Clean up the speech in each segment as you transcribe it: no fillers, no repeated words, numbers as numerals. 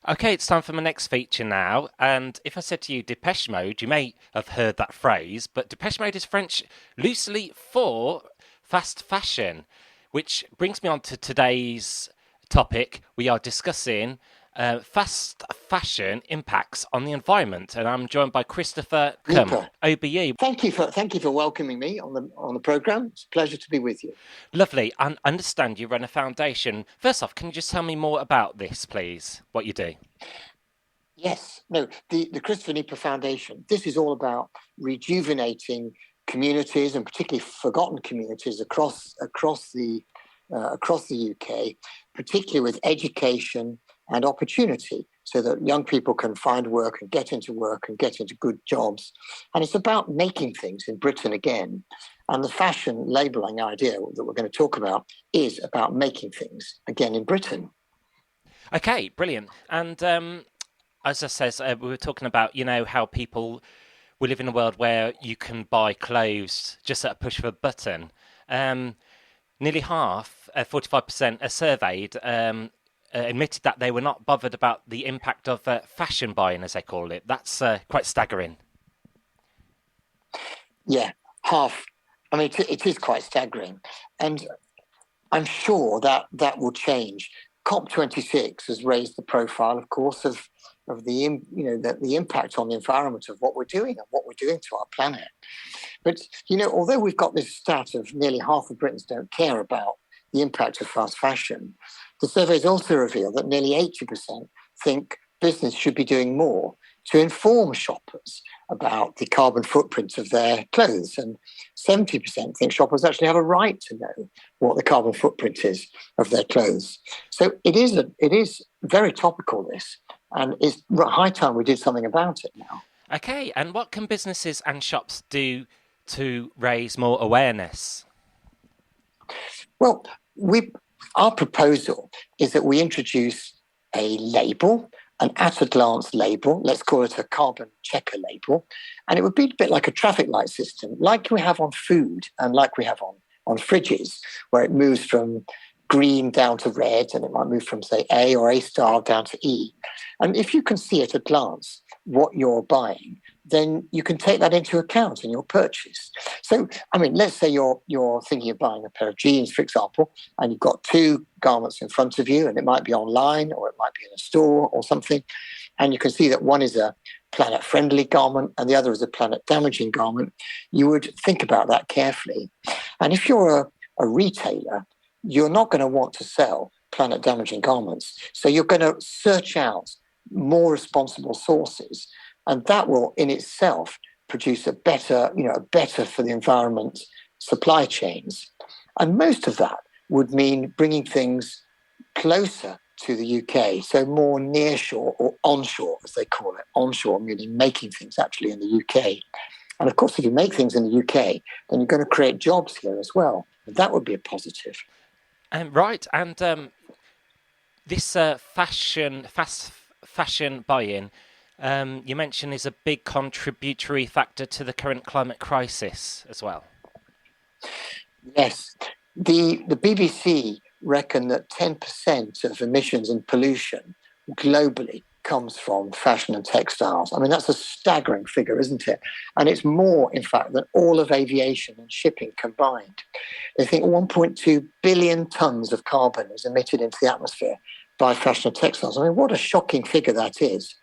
Okay, it's time for my next feature now. And if I said to you Depeche Mode, you may have heard that phrase, but Depeche Mode is French loosely for fast fashion, which brings me on to today's topic. We are discussing fast fashion impacts on the environment, and I'm joined by Christopher Cum, Nieper, OBE. thank you for welcoming me on the program. It's a pleasure to be with you. Lovely. And understand you run a foundation. First off, can you just tell me more about this, please? What you do? Yes, no, the Christopher Nieper Foundation. This is all about rejuvenating communities and particularly forgotten communities across the UK, particularly with education and opportunity, so that young people can find work and get into good jobs. And it's about making things in Britain again. And the fashion labeling idea that we're going to talk about is about making things again in Britain. Okay, brilliant. And as I says, we were talking about, how we live in a world where you can buy clothes just at a push of a button. Um, Nearly half, 45%, are surveyed, admitted that they were not bothered about the impact of fashion buying, as they call it. That's quite staggering. Yeah, half. I mean, it is quite staggering. And I'm sure that that will change. COP26 has raised the profile, of course, of the impact on the environment of what we're doing and what we're doing to our planet. But although we've got this stat of nearly half of Britons don't care about the impact of fast fashion, the surveys also reveal that nearly 80% think business should be doing more to inform shoppers about the carbon footprint of their clothes. And 70% think shoppers actually have a right to know what the carbon footprint is of their clothes. So it is very topical, this, and it's high time we did something about it now. Okay, and what can businesses and shops do to raise more awareness? Well, we our proposal is that we introduce a label, an at a glance label, let's call it a carbon checker label, and it would be a bit like a traffic light system, like we have on food and like we have on fridges, where it moves from green down to red, and it might move from, say, A or A star down to E. And if you can see at a glance what you're buying, then you can take that into account in your purchase. So, I mean, let's say you're thinking of buying a pair of jeans, for example, and you've got two garments in front of you, and it might be online or it might be in a store or something, and you can see that one is a planet-friendly garment and the other is a planet-damaging garment. You would think about that carefully. And if you're a retailer, you're not going to want to sell planet damaging garments. So you're going to search out more responsible sources. And that will in itself produce a better for the environment supply chains. And most of that would mean bringing things closer to the UK, so more nearshore or onshore, as they call it. Onshore meaning making things actually in the UK. And of course, if you make things in the UK, then you're going to create jobs here as well. That would be a positive. Right, and this fast fashion buy-in, you mentioned is a big contributory factor to the current climate crisis as well. Yes, the BBC reckon that 10% of emissions and pollution globally comes from fashion and textiles. I mean, that's a staggering figure, isn't it? And it's more, in fact, than all of aviation and shipping combined. They think 1.2 billion tons of carbon is emitted into the atmosphere by fashion and textiles. I mean, what a shocking figure that is.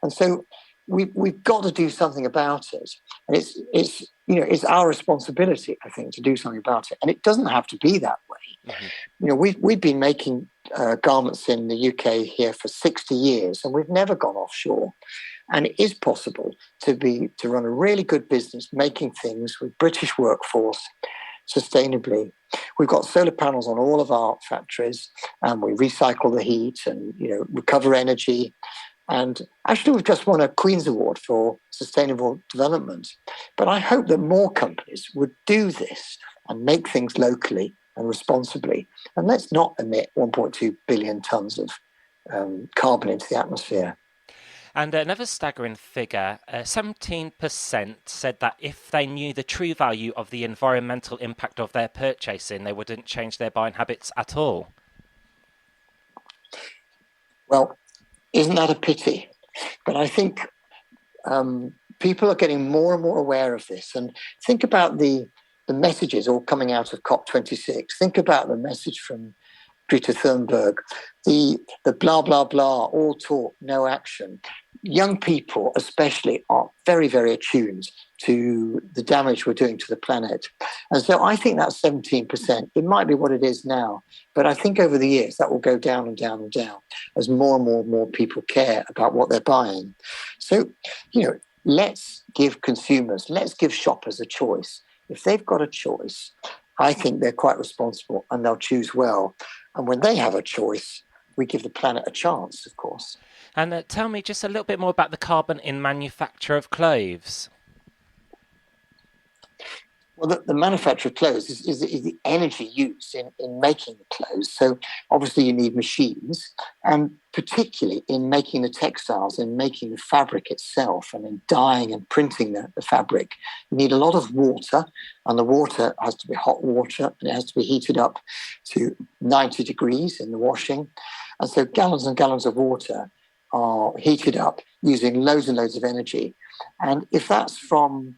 And so we've got to do something about it. And it's our responsibility, I think, to do something about it. And it doesn't have to be that way. Mm-hmm. We've been making garments in the UK here for 60 years, and we've never gone offshore. And it is possible to run a really good business making things with British workforce sustainably. We've got solar panels on all of our factories, and we recycle the heat and recover energy. And actually, we've just won a Queen's Award for sustainable development. But I hope that more companies would do this and make things locally and responsibly. And let's not emit 1.2 billion tons of carbon into the atmosphere. And another staggering figure, 17% said that if they knew the true value of the environmental impact of their purchasing, they wouldn't change their buying habits at all. Well, Isn't that a pity? But I think people are getting more and more aware of this. And think about the messages all coming out of COP26. Think about the message from Greta Thunberg, the blah, blah, blah, all talk, no action. Young people, especially, are very, very attuned to the damage we're doing to the planet. And so I think that 17%, it might be what it is now, but I think over the years that will go down and down and down as more and more and more people care about what they're buying. So, let's give consumers, let's give shoppers a choice. If they've got a choice, I think they're quite responsible and they'll choose well. And when they have a choice, we give the planet a chance, of course. And tell me just a little bit more about the carbon in manufacture of clothes. Well, the manufacture of clothes is the energy used in making the clothes. So obviously you need machines, and particularly in making the textiles, in making the fabric itself, and in dyeing and printing the fabric, you need a lot of water, and the water has to be hot water, and it has to be heated up to 90 degrees in the washing. And so gallons and gallons of water are heated up using loads and loads of energy. And if that's from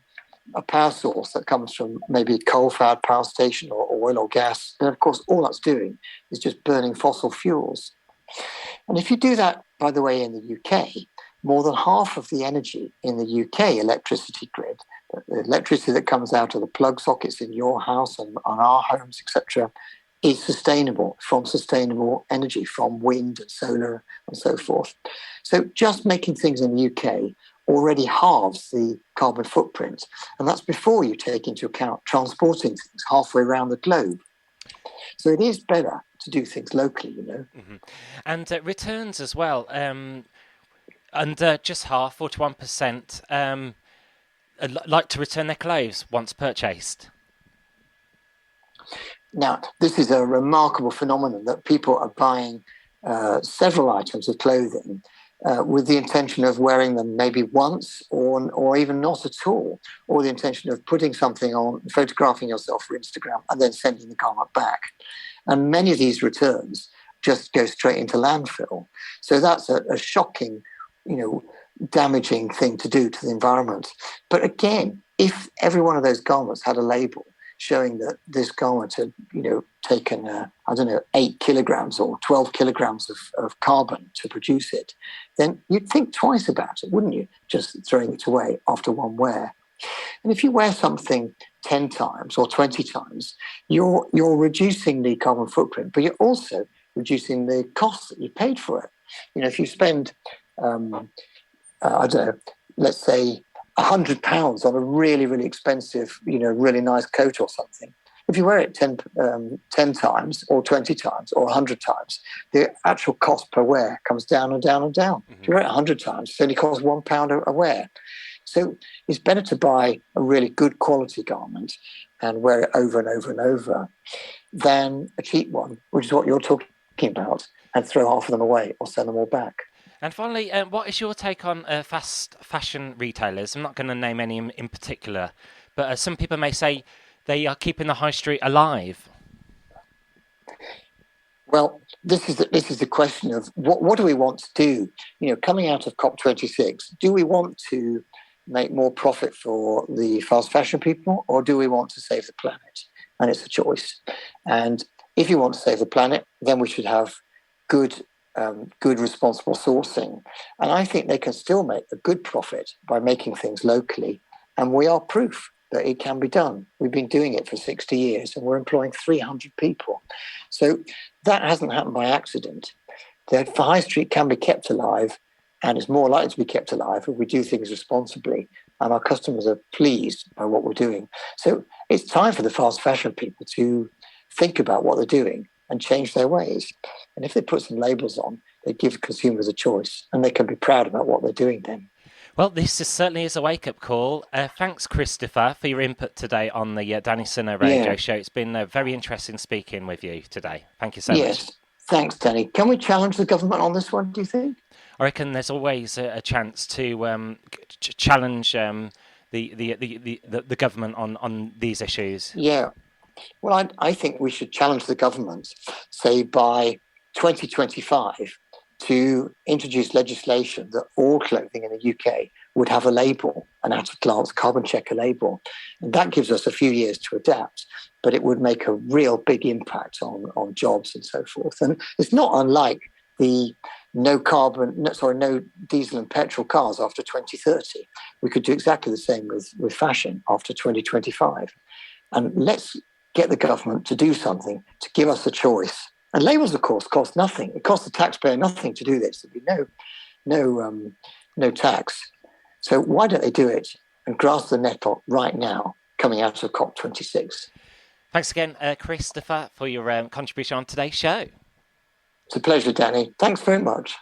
a power source that comes from maybe a coal-fired power station or oil or gas, then of course all that's doing is just burning fossil fuels. And if you do that, by the way, in the UK, more than half of the energy in the UK electricity grid, the electricity that comes out of the plug sockets in your house and on our homes, etc., is sustainable, from sustainable energy, from wind and solar and so forth. So just making things in the UK already halves the carbon footprint. And that's before you take into account transporting things halfway around the globe. So it is better to do things locally, Mm-hmm. And returns as well. Under just half, 41%, like to return their clothes once purchased. Now, this is a remarkable phenomenon that people are buying several items of clothing with the intention of wearing them maybe once or even not at all, or the intention of putting something on, photographing yourself for Instagram, and then sending the garment back. And many of these returns just go straight into landfill. So that's a shocking, damaging thing to do to the environment. But again, if every one of those garments had a label showing that this garment had, taken, 8 kilograms or 12 kilograms of carbon to produce it, then you'd think twice about it, wouldn't you? Just throwing it away after one wear. And if you wear something 10 times or 20 times, you're reducing the carbon footprint, but you're also reducing the cost that you paid for it. If you spend, let's say £100 on a really, really expensive, really nice coat or something, if you wear it 10 times or 20 times or 100 times, the actual cost per wear comes down and down and down. Mm-hmm. If you wear it 100 times, it only costs £1 a wear. So it's better to buy a really good quality garment and wear it over and over and over than a cheap one, which is what you're talking about, and throw half of them away or send them all back. And finally, what is your take on fast fashion retailers? I'm not going to name any in particular, but some people may say they are keeping the high street alive. Well, this is the question of what do we want to do? Coming out of COP26, do we want to make more profit for the fast fashion people, or do we want to save the planet? And it's a choice. And if you want to save the planet, then we should have good responsible sourcing. And I think they can still make a good profit by making things locally. And we are proof that it can be done. We've been doing it for 60 years and we're employing 300 people. So that hasn't happened by accident. The high street can be kept alive, and it's more likely to be kept alive if we do things responsibly and our customers are pleased by what we're doing. So it's time for the fast fashion people to think about what they're doing and change their ways. And if they put some labels on, they give consumers a choice and they can be proud about what they're doing then. Well, this certainly is a wake-up call. Thanks, Christopher, for your input today on the Danny Sinner radio show. It's been very interesting speaking with you today. Thank you so much. Yes, thanks, Danny. Can we challenge the government on this one, do you think? I reckon there's always a chance to challenge the government on these issues. Yeah. Well, I think we should challenge the government, say by 2025, to introduce legislation that all clothing in the UK would have a label, an at-a-glance carbon checker label. And that gives us a few years to adapt, but it would make a real big impact on jobs and so forth. And it's not unlike the no diesel and petrol cars after 2030. We could do exactly the same with fashion after 2025. And let's get the government to do something to give us a choice. And labels, of course, cost nothing. It costs the taxpayer nothing to do this. There'd be no tax. So why don't they do it and grasp the nettle right now, coming out of COP26? Thanks again, Christopher, for your contribution on today's show. It's a pleasure, Danny. Thanks very much.